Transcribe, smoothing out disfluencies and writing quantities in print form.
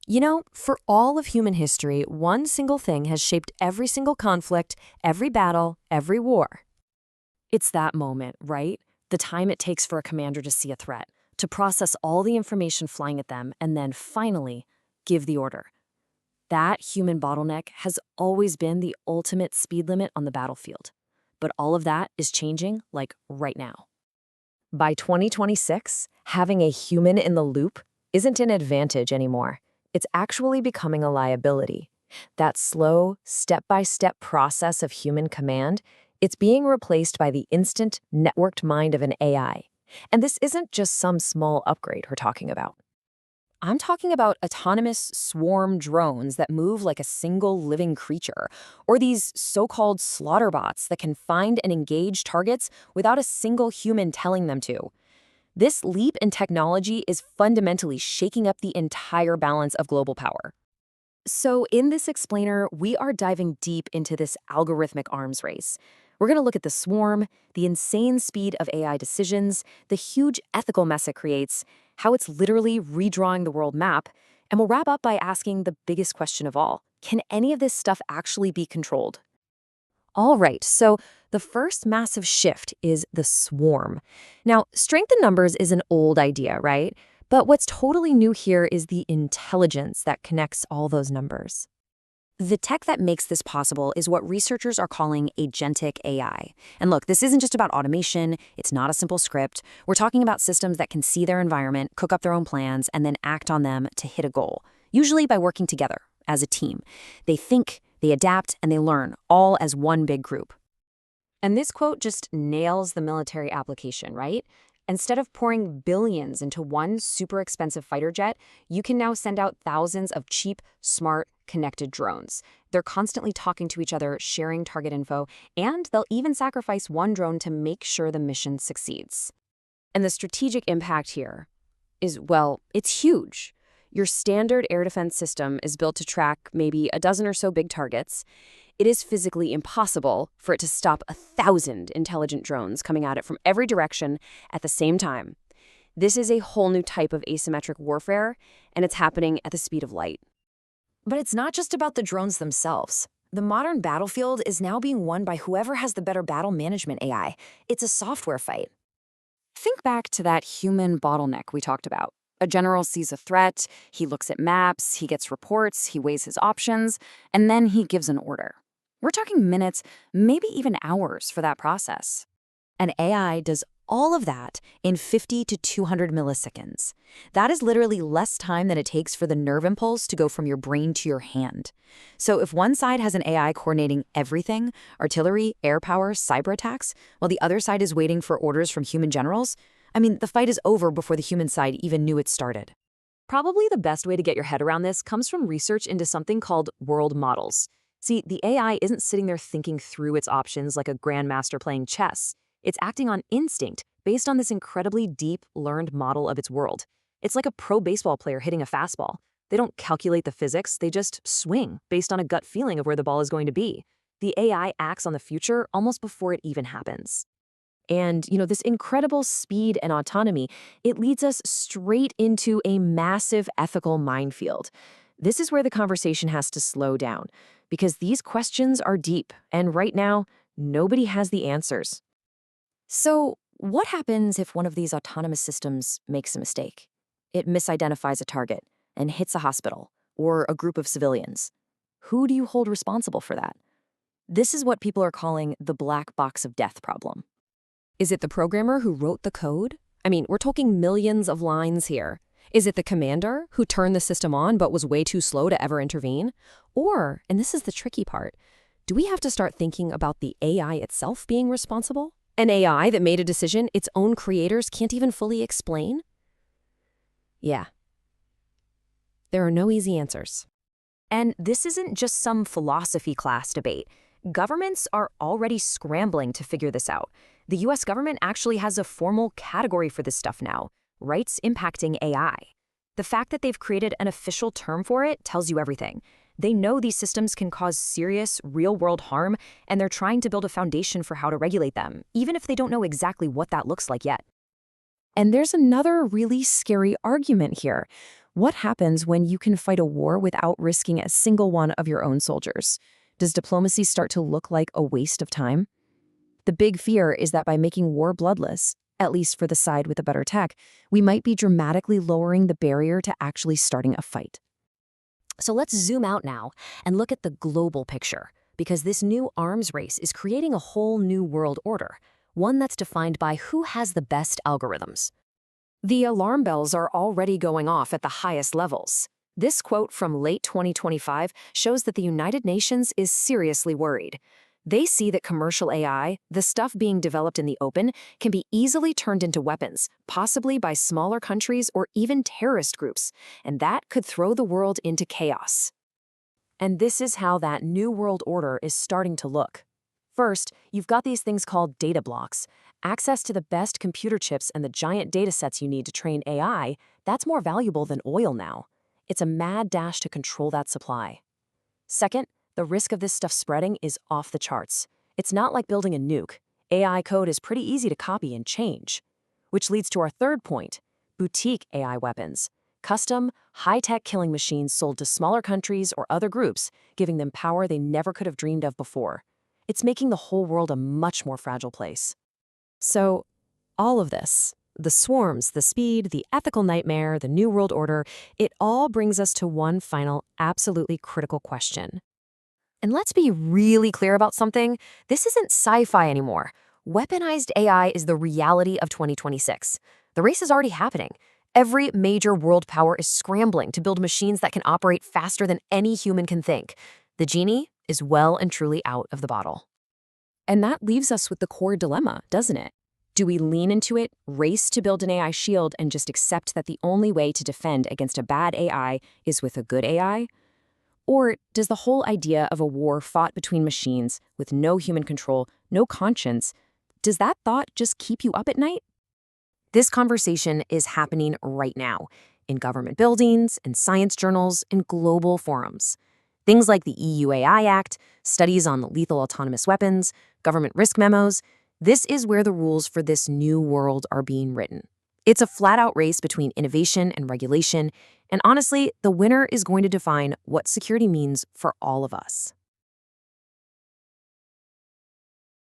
You know, for all of human history, one single thing has shaped every single conflict, every battle, every war. It's that moment, right? The time it takes for a commander to see a threat, to process all the information flying at them, and then finally give the order. That human bottleneck has always been the ultimate speed limit on the battlefield. But all of that is changing, like right now. By 2026, having a human in the loop isn't an advantage anymore. It's actually becoming a liability. That slow, step-by-step process of human command, it's being replaced by the instant, networked mind of an AI. And this isn't just some small upgrade we're talking about. I'm talking about autonomous swarm drones that move like a single living creature, or these so-called slaughter bots that can find and engage targets without a single human telling them to. This leap in technology is fundamentally shaking up the entire balance of global power. So in this explainer, we are diving deep into this algorithmic arms race. We're going to look at the swarm, the insane speed of AI decisions, the huge ethical mess it creates, how it's literally redrawing the world map, and we'll wrap up by asking the biggest question of all. Can any of this stuff actually be controlled? All right, so the first massive shift is the swarm. Now, strength in numbers is an old idea, right? But what's totally new here is the intelligence that connects all those numbers. The tech that makes this possible is what researchers are calling agentic AI. And look, this isn't just about automation, it's not a simple script. We're talking about systems that can see their environment, cook up their own plans, and then act on them to hit a goal, usually by working together as a team. They think, they adapt, and they learn, all as one big group. And this quote just nails the military application, right? Instead of pouring billions into one super expensive fighter jet, you can now send out thousands of cheap, smart, connected drones. They're constantly talking to each other, sharing target info, and they'll even sacrifice one drone to make sure the mission succeeds. And the strategic impact here is, well, it's huge. Your standard air defense system is built to track maybe a dozen or so big targets. It is physically impossible for it to stop 1,000 intelligent drones coming at it from every direction at the same time. This is a whole new type of asymmetric warfare, and it's happening at the speed of light. But it's not just about the drones themselves. The modern battlefield is now being won by whoever has the better battle management AI. It's a software fight. Think back to that human bottleneck we talked about. A general sees a threat, he looks at maps, he gets reports, he weighs his options, and then he gives an order. We're talking minutes, maybe even hours for that process. An AI does all of that in 50 to 200 milliseconds. That is literally less time than it takes for the nerve impulse to go from your brain to your hand. So if one side has an AI coordinating everything, artillery, air power, cyber attacks, while the other side is waiting for orders from human generals, the fight is over before the human side even knew it started. Probably the best way to get your head around this comes from research into something called world models. See, the AI isn't sitting there thinking through its options like a grandmaster playing chess. It's acting on instinct based on this incredibly deep, learned model of its world. It's like a pro baseball player hitting a fastball. They don't calculate the physics, they just swing based on a gut feeling of where the ball is going to be. The AI acts on the future almost before it even happens. And, this incredible speed and autonomy, it leads us straight into a massive ethical minefield. This is where the conversation has to slow down, because these questions are deep, and right now, nobody has the answers. So, what happens if one of these autonomous systems makes a mistake? It misidentifies a target and hits a hospital or a group of civilians. Who do you hold responsible for that? This is what people are calling the black box of death problem. Is it the programmer who wrote the code? We're talking millions of lines here. Is it the commander who turned the system on but was way too slow to ever intervene? Or, and this is the tricky part, do we have to start thinking about the AI itself being responsible? An AI that made a decision its own creators can't even fully explain? Yeah. There are no easy answers. And this isn't just some philosophy class debate. Governments are already scrambling to figure this out. The US government actually has a formal category for this stuff now, rights impacting AI. The fact that they've created an official term for it tells you everything. They know these systems can cause serious, real-world harm, and they're trying to build a foundation for how to regulate them, even if they don't know exactly what that looks like yet. And there's another really scary argument here. What happens when you can fight a war without risking a single one of your own soldiers? Does diplomacy start to look like a waste of time? The big fear is that by making war bloodless, at least for the side with the better tech, we might be dramatically lowering the barrier to actually starting a fight. So let's zoom out now and look at the global picture, because this new arms race is creating a whole new world order, one that's defined by who has the best algorithms. The alarm bells are already going off at the highest levels. This quote from late 2025 shows that the United Nations is seriously worried. They see that commercial AI, the stuff being developed in the open, can be easily turned into weapons, possibly by smaller countries or even terrorist groups, and that could throw the world into chaos. And this is how that new world order is starting to look. First, you've got these things called data blocks. Access to the best computer chips and the giant data sets you need to train AI, that's more valuable than oil now. It's a mad dash to control that supply. Second, the risk of this stuff spreading is off the charts. It's not like building a nuke. AI code is pretty easy to copy and change. Which leads to our third point, boutique AI weapons. Custom, high-tech killing machines sold to smaller countries or other groups, giving them power they never could have dreamed of before. It's making the whole world a much more fragile place. So, all of this, the swarms, the speed, the ethical nightmare, the new world order, it all brings us to one final, absolutely critical question. And let's be really clear about something. This isn't sci-fi anymore. Weaponized AI is the reality of 2026. The race is already happening. Every major world power is scrambling to build machines that can operate faster than any human can think. The genie is well and truly out of the bottle. And that leaves us with the core dilemma, doesn't it? Do we lean into it, race to build an AI shield, and just accept that the only way to defend against a bad AI is with a good AI? Or does the whole idea of a war fought between machines with no human control, no conscience, does that thought just keep you up at night? This conversation is happening right now in government buildings, in science journals, in global forums. Things like the EU AI Act, studies on lethal autonomous weapons, government risk memos. This is where the rules for this new world are being written. It's a flat-out race between innovation and regulation, and honestly, the winner is going to define what security means for all of us.